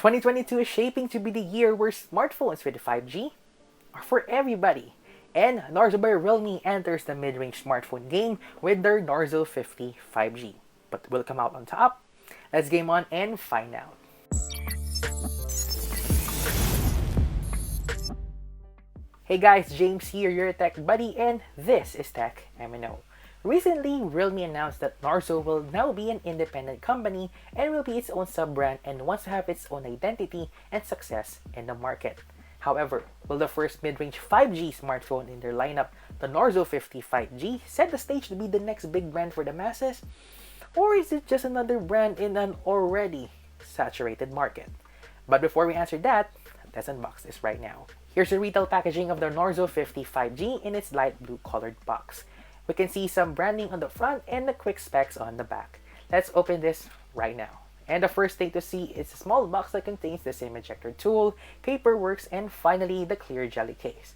2022 is shaping to be the year where smartphones with 5G are for everybody. And Narzo by Realme enters the mid-range smartphone game with their Narzo 50 5G. But will it come out on top? Let's game on and find out. Hey guys, James here, your tech buddy, and this is Tech M.N.O. Recently, Realme announced that Narzo will now be an independent company and will be its own sub-brand and wants to have its own identity and success in the market. However, will the first mid-range 5G smartphone in their lineup, the Narzo 50 5G, set the stage to be the next big brand for the masses? Or is it just another brand in an already saturated market? But before we answer that, let's unbox this right now. Here's the retail packaging of the Narzo 50 5G in its light blue colored box. We can see some branding on the front and the quick specs on the back. Let's open this right now. And the first thing to see is a small box that contains the SIM ejector tool, paperwork, and finally the clear jelly case.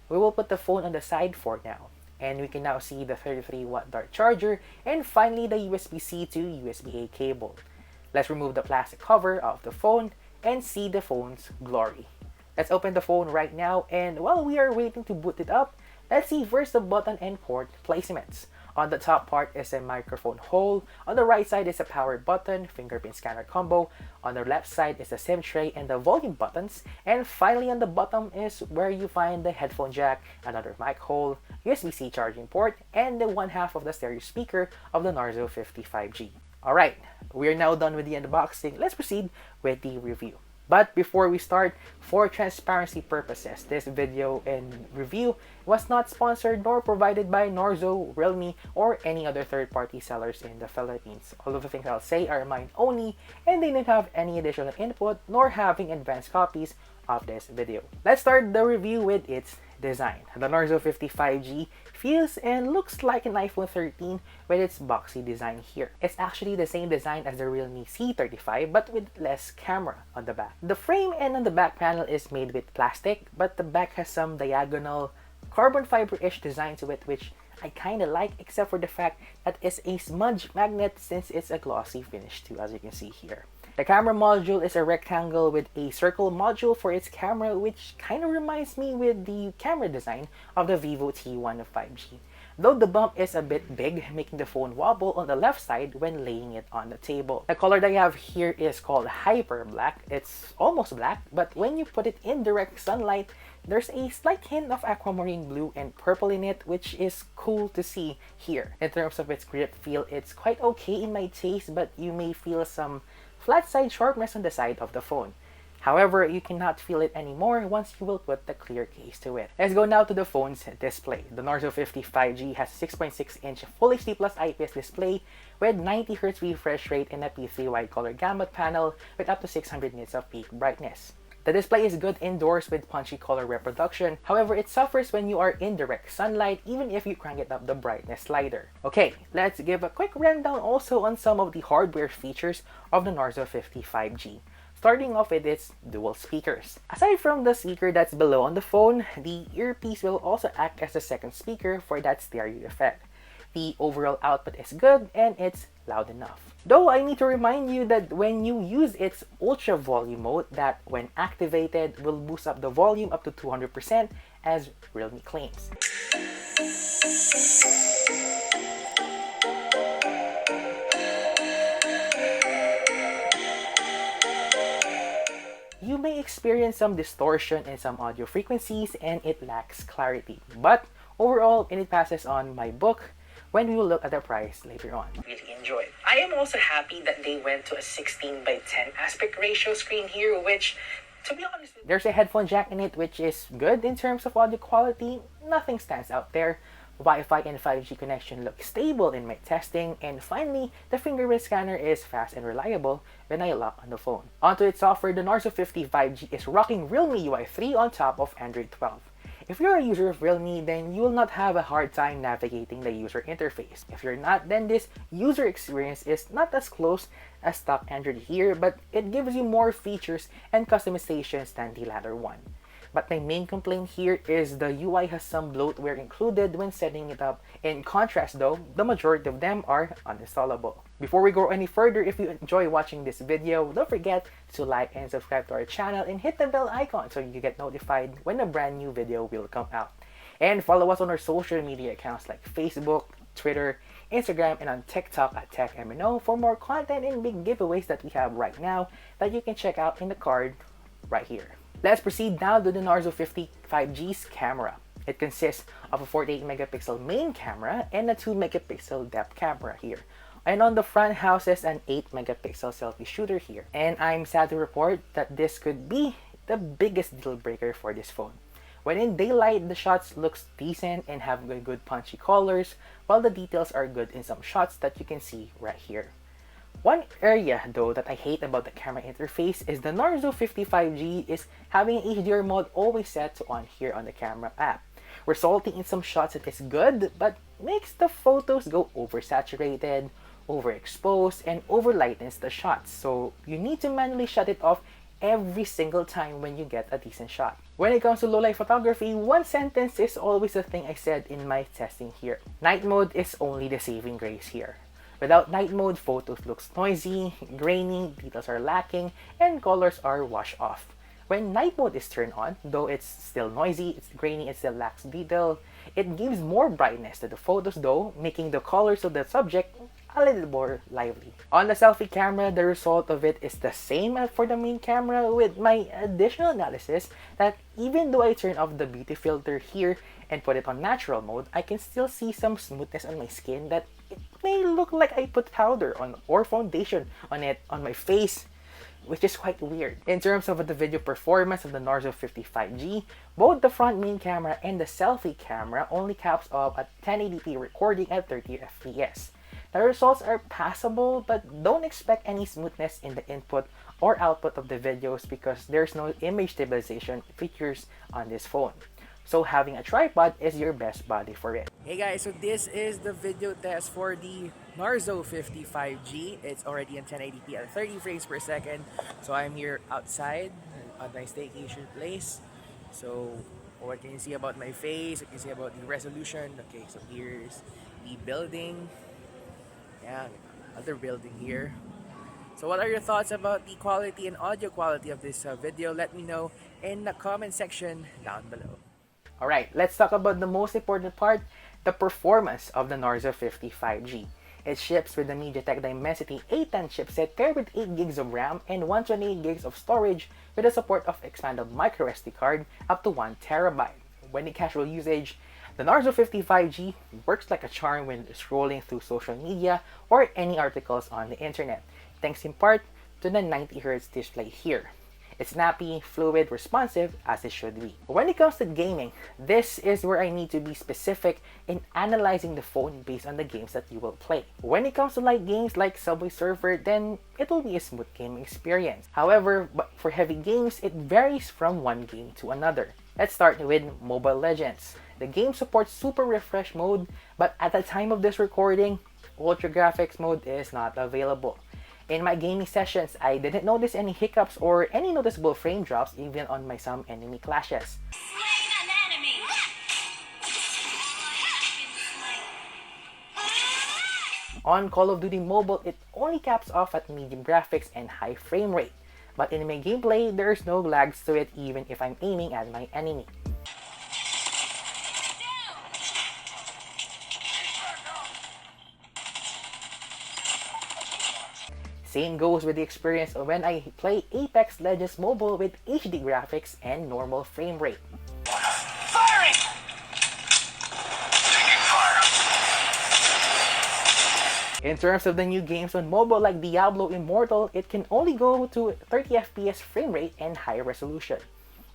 We will put the phone on the side for now. And we can now see the 33-watt dart charger and finally the USB-C to USB-A cable. Let's remove the plastic cover of the phone and see the phone's glory. Let's open the phone right now, and while we are waiting to boot it up, let's see first the button and port placements. On the top part is a microphone hole, on the right side is a power button, fingerprint scanner combo, on the left side is the SIM tray and the volume buttons, and finally on the bottom is where you find the headphone jack, another mic hole, USB-C charging port, and the one half of the stereo speaker of the Narzo 50 5G. Alright, we are now done with the unboxing. Let's proceed with the review. But before we start, for transparency purposes, this video and review was not sponsored nor provided by Narzo, Realme, or any other third-party sellers in the Philippines. All of the things I'll say are mine only, and they don't have any additional input nor having advanced copies of this video. Let's start the review with its design. The Narzo 50 5G feels and looks like an iPhone 13 with its boxy design here. It's actually the same design as the Realme C35 but with less camera on the back. The frame and on the back panel is made with plastic, but the back has some diagonal carbon fiber-ish design to it, which I kinda like, except for the fact that it's a smudge magnet since it's a glossy finish too, as you can see here. The camera module is a rectangle with a circle module for its camera, which kind of reminds me with the camera design of the Vivo T1 5G. Though the bump is a bit big, making the phone wobble on the left side when laying it on the table. The color that I have here is called Hyper Black. It's almost black, but when you put it in direct sunlight, there's a slight hint of aquamarine blue and purple in it, which is cool to see here. In terms of its grip feel, it's quite okay in my taste, but you may feel some flat side sharpness on the side of the phone. However, you cannot feel it anymore once you will put the clear case to it. Let's go now to the phone's display. The Narzo 50 5G has a 6.6-inch Full HD Plus IPS display with 90Hz refresh rate and a P3 wide color gamut panel with up to 600 nits of peak brightness. The display is good indoors with punchy color reproduction, however it suffers when you are in direct sunlight even if you crank it up the brightness slider. Okay, let's give a quick rundown also on some of the hardware features of the Narzo 50 5G. Starting off with its dual speakers. Aside from the speaker that's below on the phone, the earpiece will also act as a second speaker for that stereo effect. The overall output is good and it's loud enough. Though I need to remind you that when you use its ultra volume mode, that when activated will boost up the volume up to 200% as Realme claims. You may experience some distortion in some audio frequencies and it lacks clarity, but overall it passes on my book when we will look at the price later on. Really enjoyed. I am also happy that they went to a 16:10 aspect ratio screen here, which, to be honest, there's a headphone jack in it, which is good in terms of audio quality. Nothing stands out there. Wi-Fi and 5G connection look stable in my testing, and finally, the fingerprint scanner is fast and reliable when I lock on the phone. Onto its software, the Narzo 50 5G is rocking Realme UI 3 on top of Android 12. If you're a user of Realme, then you will not have a hard time navigating the user interface. If you're not, then this user experience is not as close as stock Android here, but it gives you more features and customizations than the latter one. But my main complaint here is the UI has some bloatware included when setting it up. In contrast though, the majority of them are uninstallable. Before we go any further, if you enjoy watching this video, don't forget to like and subscribe to our channel and hit the bell icon so you get notified when a brand new video will come out. And follow us on our social media accounts like Facebook, Twitter, Instagram, and on TikTok at M.N.O for more content and big giveaways that we have right now that you can check out in the card right here. Let's proceed now to the Narzo 55G's camera. It consists of a 48 megapixel main camera and a 2 megapixel depth camera here. And on the front houses an 8 megapixel selfie shooter here. And I'm sad to report that this could be the biggest deal breaker for this phone. When in daylight, the shots looks decent and have good punchy colors, while the details are good in some shots that you can see right here. One area though that I hate about the camera interface is the Narzo 55G is having HDR mode always set to on here on the camera app, resulting in some shots that is good but makes the photos go oversaturated, overexposed, and overlightens the shots, so you need to manually shut it off every single time when you get a decent shot. When it comes to low light photography, one sentence is always the thing I said in my testing here. Night mode is only the saving grace here. Without night mode, photos looks noisy, grainy, details are lacking, and colors are washed off. When night mode is turned on, though it's still noisy, it's grainy, it still lacks detail, it gives more brightness to the photos though, making the colors of the subject a little more lively. On the selfie camera, the result of it is the same as for the main camera, with my additional analysis that even though I turn off the beauty filter here and put it on natural mode, I can still see some smoothness on my skin that it may look like I put powder on or foundation on it on my face, which is quite weird. In terms of the video performance of the Narzo 55G, both the front main camera and the selfie camera only caps off at 1080p recording at 30 fps. The results are passable, but don't expect any smoothness in the input or output of the videos because there's no image stabilization features on this phone. So having a tripod is your best buddy for it. Hey guys, so this is the video test for the Narzo 55G. It's already in 1080p at 30 frames per second. So I'm here outside at my staycation place. So what can you see about my face? What can you see about the resolution? Okay, so here's the building. Yeah, other building here. So what are your thoughts about the quality and audio quality of this video? Let me know in the comment section down below. Alright, let's talk about the most important part, the performance of the Narzo 55G. It ships with the MediaTek Dimensity 810 chipset paired with 8 gigs of RAM and 128 gigs of storage with the support of expandable microSD card up to 1 terabyte. When in casual usage, the Narzo 55G works like a charm when scrolling through social media or any articles on the internet, thanks in part to the 90Hz display here. It's snappy, fluid, responsive as it should be. When it comes to gaming, this is where I need to be specific in analyzing the phone based on the games that you will play. When it comes to light games like Subway Surfer, then it will be a smooth gaming experience. However, for heavy games, it varies from one game to another. Let's start with Mobile Legends. The game supports Super Refresh mode, but at the time of this recording, Ultra Graphics mode is not available. In my gaming sessions, I didn't notice any hiccups or any noticeable frame drops even on my some enemy clashes. On Call of Duty Mobile, it only caps off at medium graphics and high frame rate. But in my gameplay, there's no lags to it even if I'm aiming at my enemy. Same goes with the experience of when I play Apex Legends Mobile with HD graphics and normal frame rate. Firing! In terms of the new games on mobile like Diablo Immortal, it can only go to 30 FPS frame rate and high resolution.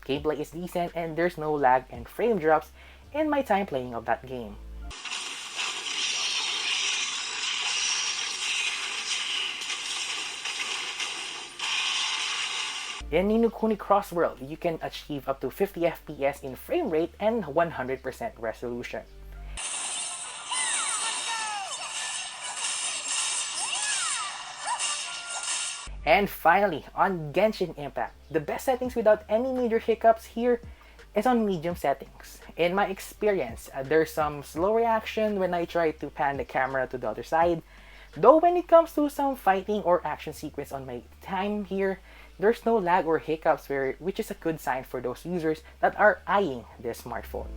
Gameplay is decent and there's no lag and frame drops in my time playing of that game. In Ni no Kuni Cross World, you can achieve up to 50 FPS in frame rate and 100% resolution. And finally, on Genshin Impact, the best settings without any major hiccups here is on medium settings. In my experience, there's some slow reaction when I try to pan the camera to the other side, Though when it comes to some fighting or action sequence on my time here, there's no lag or hiccups, which is a good sign for those users that are eyeing this smartphone.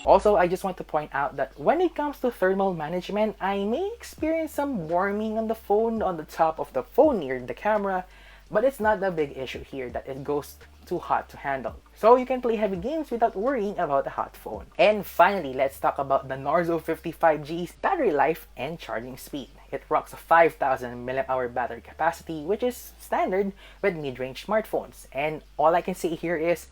Also, I just want to point out that when it comes to thermal management, I may experience some warming on the phone on the top of the phone near the camera, but it's not a big issue here that it goes too hot to handle. So you can play heavy games without worrying about a hot phone. And finally, let's talk about the Narzo 55G's battery life and charging speed. It rocks a 5000 mAh battery capacity, which is standard with mid-range smartphones. And all I can say here is,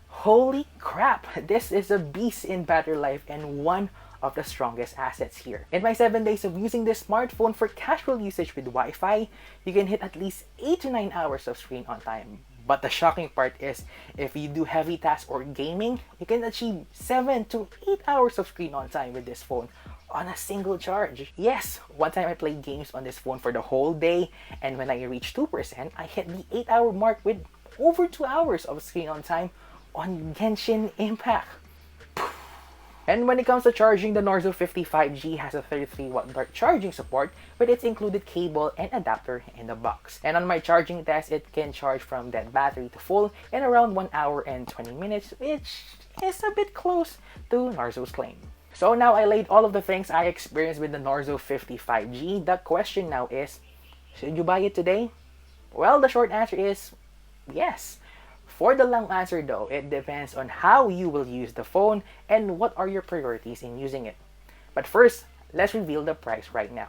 holy crap, this is a beast in battery life and one of the strongest assets here. In my 7 days of using this smartphone for casual usage with Wi-Fi, you can hit at least 8 to 9 hours of screen on time. But the shocking part is, if you do heavy tasks or gaming, you can achieve 7 to 8 hours of screen on time with this phone on a single charge. Yes, one time I played games on this phone for the whole day, and when I reached 2%, I hit the 8-hour mark with over 2 hours of screen on time on Genshin Impact. And when it comes to charging, the Narzo 55G has a 33-watt dark charging support with its included cable and adapter in the box. And on my charging test, it can charge from dead battery to full in around 1 hour and 20 minutes, which is a bit close to Narzo's claim. So now I laid all of the things I experienced with the Narzo 55G. The question now is, should you buy it today? Well, the short answer is yes. For the long answer though, it depends on how you will use the phone and what are your priorities in using it. But first, let's reveal the price right now.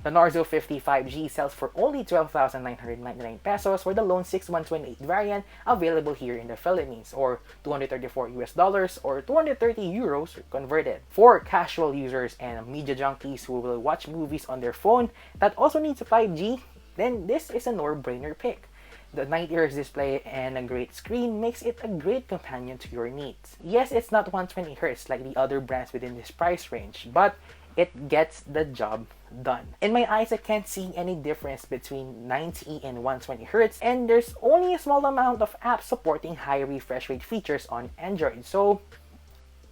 The Narzo 55G sells for only 12,999 pesos for the lone 6128 variant available here in the Philippines, or $234 or 230 euros converted. For casual users and media junkies who will watch movies on their phone that also needs a 5G, then this is a no-brainer pick. The 90Hz display and a great screen makes it a great companion to your needs. Yes, it's not 120Hz like the other brands within this price range, but it gets the job done. In my eyes, I can't see any difference between 90 and 120Hz, and there's only a small amount of apps supporting high refresh rate features on Android, so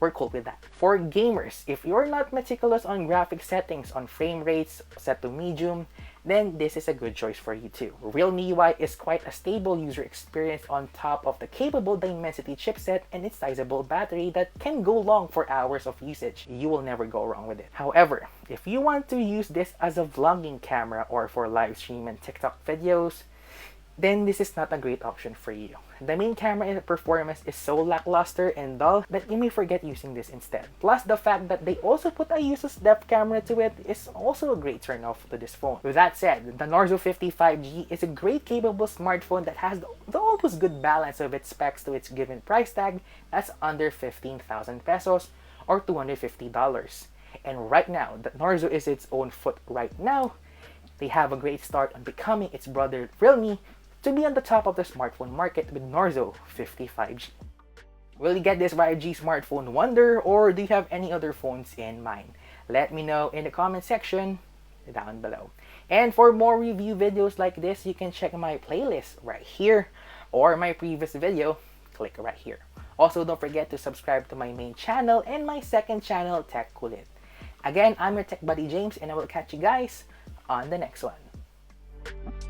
we're cool with that. For gamers, if you're not meticulous on graphic settings on frame rates set to medium, then this is a good choice for you too. Realme UI is quite a stable user experience on top of the capable Dimensity chipset and its sizable battery that can go long for hours of usage. You will never go wrong with it. However, if you want to use this as a vlogging camera or for live stream and TikTok videos, then this is not a great option for you. The main camera performance is so lackluster and dull that you may forget using this instead. Plus, the fact that they also put a user's depth camera to it is also a great turn-off to this phone. With that said, the Narzo 55G is a great capable smartphone that has the almost good balance of its specs to its given price tag. That's under 15,000 pesos or $250. And right now, the Narzo is its own foot right now. They have a great start on becoming its brother Realme to be on the top of the smartphone market with Narzo 55G. Will you get this 5G smartphone wonder, or do you have any other phones in mind? Let me know in the comment section down below. And for more review videos like this, you can check my playlist right here, or my previous video, click right here. Also, don't forget to subscribe to my main channel and my second channel, Tech Kulit. Again, I'm your tech buddy James, and I will catch you guys on the next one.